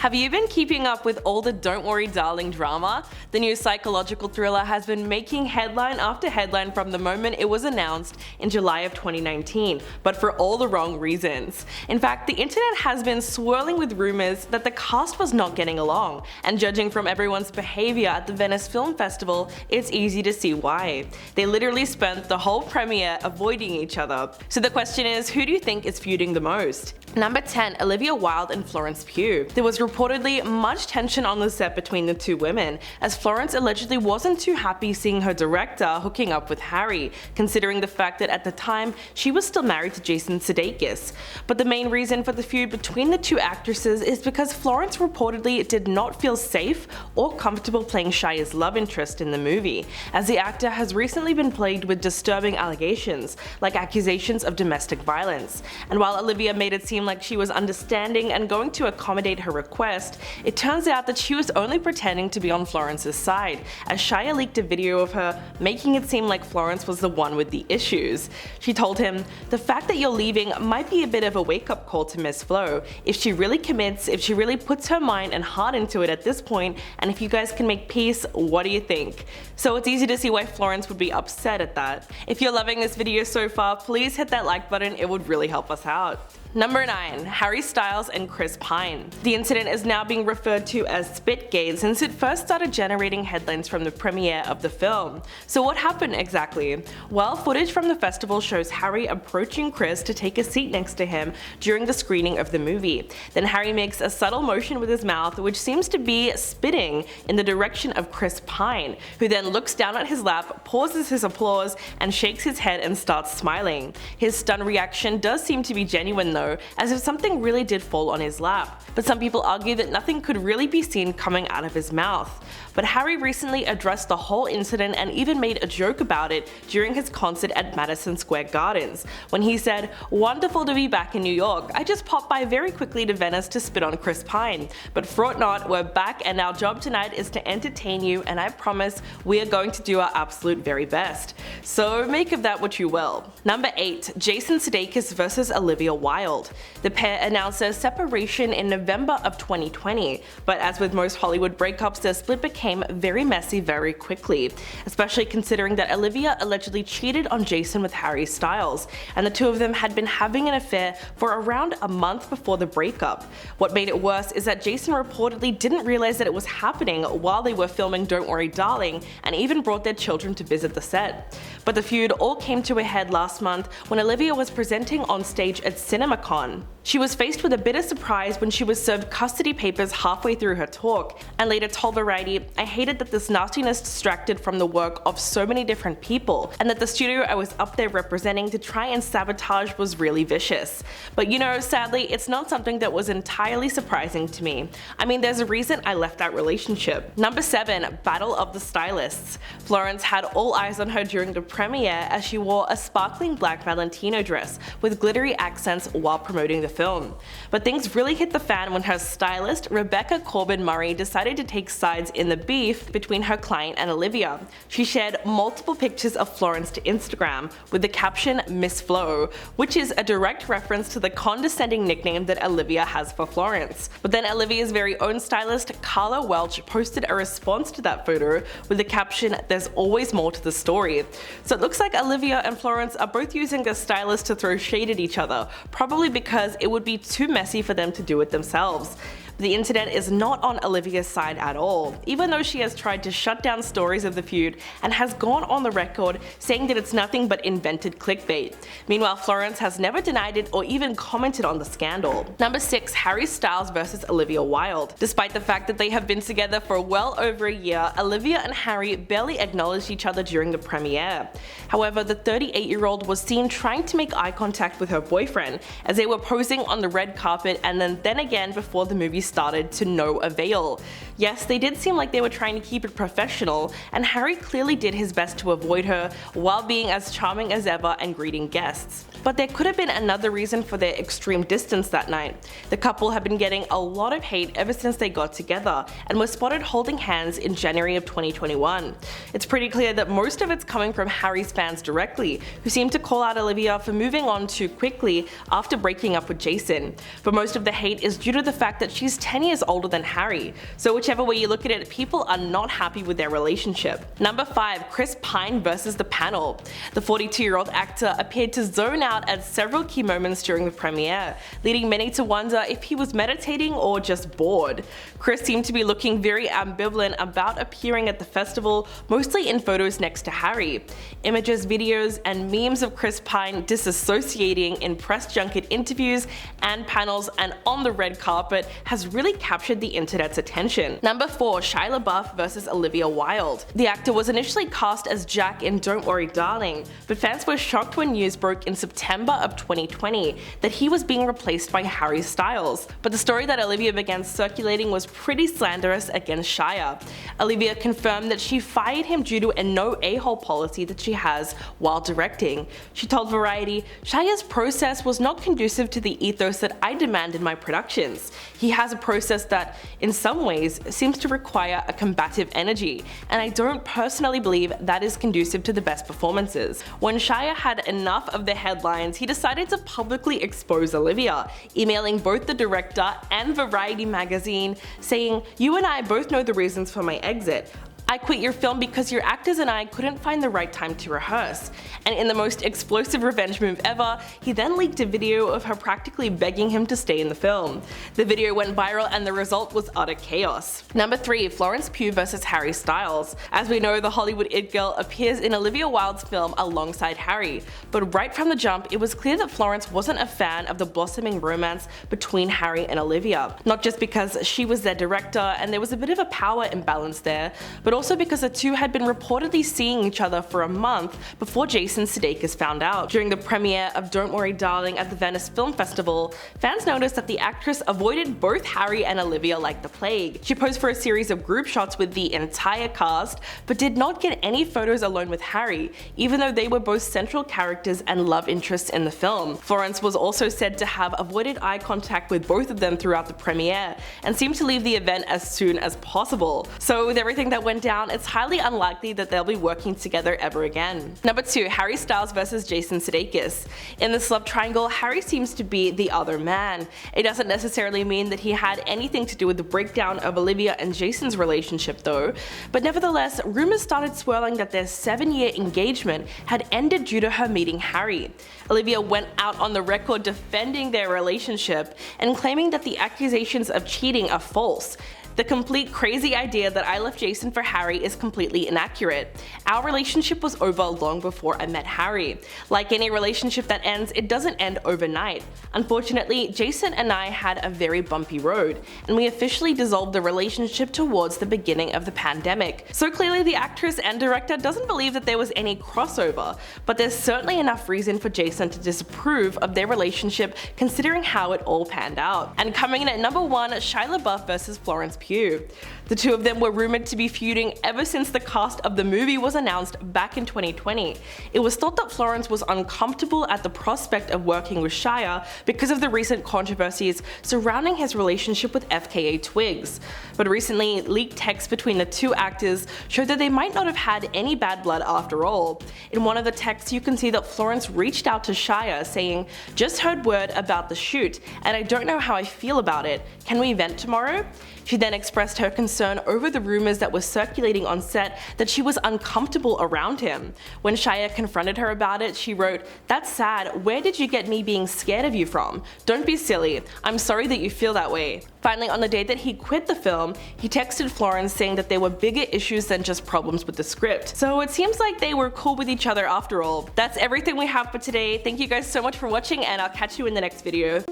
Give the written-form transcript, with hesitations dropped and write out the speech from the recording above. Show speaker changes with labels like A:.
A: Have you been keeping up with all the Don't Worry Darling drama? The new psychological thriller has been making headline after headline from the moment it was announced in July of 2019, but for all the wrong reasons. In fact, the internet has been swirling with rumors that the cast was not getting along, and judging from everyone's behavior at the Venice Film Festival, it's easy to see why. They literally spent the whole premiere avoiding each other. So the question is, who do you think is feuding the most? Number 10. Olivia Wilde and Florence Pugh. There was reportedly much tension on the set between the two women, as Florence allegedly wasn't too happy seeing her director hooking up with Harry, considering the fact that at the time she was still married to Jason Sudeikis. But the main reason for the feud between the two actresses is because Florence reportedly did not feel safe or comfortable playing Shia's love interest in the movie, as the actor has recently been plagued with disturbing allegations, like accusations of domestic violence. And while Olivia made it seem like she was understanding and going to accommodate her request, it turns out that she was only pretending to be on Florence's side, as Shia leaked a video of her making it seem like Florence was the one with the issues. She told him, "The fact that you're leaving might be a bit of a wake-up call to Miss Flo. If she really commits, if she really puts her mind and heart into it at this point, and if you guys can make peace, what do you think?" So it's easy to see why Florence would be upset at that. If you're loving this video so far, please hit that like button, it would really help us out. Number 9. Harry Styles and Chris Pine. The incident is now being referred to as Spitgate since it first started generating headlines from the premiere of the film. So what happened exactly? Well, footage from the festival shows Harry approaching Chris to take a seat next to him during the screening of the movie. Then Harry makes a subtle motion with his mouth which seems to be spitting in the direction of Chris Pine, who then looks down at his lap, pauses his applause, and shakes his head and starts smiling. His stunned reaction does seem to be genuine though, as if something really did fall on his lap, but some people argue that nothing could really be seen coming out of his mouth. But Harry recently addressed the whole incident and even made a joke about it during his concert at Madison Square Gardens, when he said, "Wonderful to be back in New York. I just popped by very quickly to Venice to spit on Chris Pine. But fraught not, we're back and our job tonight is to entertain you, and I promise we are going to do our absolute very best." So make of that what you will. Number 8. Jason Sudeikis vs Olivia Wilde. The pair announced their separation in November of 2020, but as with most Hollywood breakups, their split became very messy very quickly, especially considering that Olivia allegedly cheated on Jason with Harry Styles, and the two of them had been having an affair for around a month before the breakup. What made it worse is that Jason reportedly didn't realize that it was happening while they were filming Don't Worry Darling, and even brought their children to visit the set. But the feud all came to a head last month when Olivia was presenting on stage at CinemaCon. She was faced with a bitter surprise when she was served custody papers halfway through her talk, and later told Variety, "I hated that this nastiness distracted from the work of so many different people, and that the studio I was up there representing to try and sabotage was really vicious. But you know, sadly, it's not something that was entirely surprising to me. I mean, there's a reason I left that relationship." Number 7. Battle of the Stylists. Florence had all eyes on her during the premiere as she wore a sparkling black Valentino dress with glittery accents while promoting the film. But things really hit the fan when her stylist, Rebecca Corbin Murray, decided to take sides in the beef between her client and Olivia. She shared multiple pictures of Florence to Instagram with the caption "Miss Flo," which is a direct reference to the condescending nickname that Olivia has for Florence. But then Olivia's very own stylist, Carla Welch, posted a response to that photo with the caption "There's always more to the story." So it looks like Olivia and Florence are both using their stylist to throw shade at each other, probably because it would be too messy for them to do it themselves. The incident is not on Olivia's side at all, even though she has tried to shut down stories of the feud and has gone on the record saying that it's nothing but invented clickbait. Meanwhile, Florence has never denied it or even commented on the scandal. Number 6. Harry Styles vs Olivia Wilde. Despite the fact that they have been together for well over a year, Olivia and Harry barely acknowledged each other during the premiere. However, the 38-year-old was seen trying to make eye contact with her boyfriend as they were posing on the red carpet, and then again before the movie started, to no avail. Yes, they did seem like they were trying to keep it professional, and Harry clearly did his best to avoid her while being as charming as ever and greeting guests. But there could have been another reason for their extreme distance that night. The couple have been getting a lot of hate ever since they got together and were spotted holding hands in January of 2021. It's pretty clear that most of it's coming from Harry's fans directly, who seem to call out Olivia for moving on too quickly after breaking up with Jason. But most of the hate is due to the fact that she's she's 10 years older than Harry, so whichever way you look at it, people are not happy with their relationship. Number 5. Chris Pine versus the panel. The 42-year-old actor appeared to zone out at several key moments during the premiere, leading many to wonder if he was meditating or just bored. Chris seemed to be looking very ambivalent about appearing at the festival, mostly in photos next to Harry. Images, videos, and memes of Chris Pine disassociating in press junket interviews and panels and on the red carpet has really captured the internet's attention. Number 4. Shia LaBeouf versus Olivia Wilde. The actor was initially cast as Jack in Don't Worry Darling, but fans were shocked when news broke in September of 2020 that he was being replaced by Harry Styles. But the story that Olivia began circulating was pretty slanderous against Shia. Olivia confirmed that she fired him due to a no a-hole policy that she has while directing. She told Variety, "Shia's process was not conducive to the ethos that I demand in my productions. He has a process that, in some ways, seems to require a combative energy, and I don't personally believe that is conducive to the best performances." When Shia had enough of the headlines, he decided to publicly expose Olivia, emailing both the director and Variety magazine saying, "You and I both know the reasons for my exit. I quit your film because your actors and I couldn't find the right time to rehearse." And in the most explosive revenge move ever, he then leaked a video of her practically begging him to stay in the film. The video went viral and the result was utter chaos. Number 3. Florence Pugh versus Harry Styles. As we know, the Hollywood it girl appears in Olivia Wilde's film alongside Harry, but right from the jump it was clear that Florence wasn't a fan of the blossoming romance between Harry and Olivia. Not just because she was their director and there was a bit of a power imbalance there, but also because the two had been reportedly seeing each other for a month before Jason Sudeikis found out. During the premiere of Don't Worry Darling at the Venice Film Festival, fans noticed that the actress avoided both Harry and Olivia like the plague. She posed for a series of group shots with the entire cast, but did not get any photos alone with Harry, even though they were both central characters and love interests in the film. Florence was also said to have avoided eye contact with both of them throughout the premiere, and seemed to leave the event as soon as possible. So with everything that went down, it's highly unlikely that they'll be working together ever again. Number 2. Harry Styles versus Jason Sudeikis. In this love triangle, Harry seems to be the other man. It doesn't necessarily mean that he had anything to do with the breakdown of Olivia and Jason's relationship though, but nevertheless, rumors started swirling that their 7-year engagement had ended due to her meeting Harry. Olivia went out on the record defending their relationship and claiming that the accusations of cheating are false. The complete crazy idea that I left Jason for Harry is completely inaccurate. Our relationship was over long before I met Harry. Like any relationship that ends, it doesn't end overnight. Unfortunately, Jason and I had a very bumpy road, and we officially dissolved the relationship towards the beginning of the pandemic. So clearly the actress and director doesn't believe that there was any crossover, but there's certainly enough reason for Jason to disapprove of their relationship considering how it all panned out. And coming in at number 1, Shia LaBeouf versus Florence Pugh. The two of them were rumored to be feuding ever since the cast of the movie was announced back in 2020. It was thought that Florence was uncomfortable at the prospect of working with Shia because of the recent controversies surrounding his relationship with FKA Twigs. But recently, leaked texts between the two actors showed that they might not have had any bad blood after all. In one of the texts, you can see that Florence reached out to Shia saying, "Just heard word about the shoot, and I don't know how I feel about it. Can we vent tomorrow?" She then expressed her concern over the rumors that were circulating on set that she was uncomfortable around him. When Shia confronted her about it, she wrote, "That's sad. Where did you get me being scared of you from? Don't be silly. I'm sorry that you feel that way." Finally, on the day that he quit the film, he texted Florence saying that there were bigger issues than just problems with the script. So it seems like they were cool with each other after all. That's everything we have for today. Thank you guys so much for watching, and I'll catch you in the next video.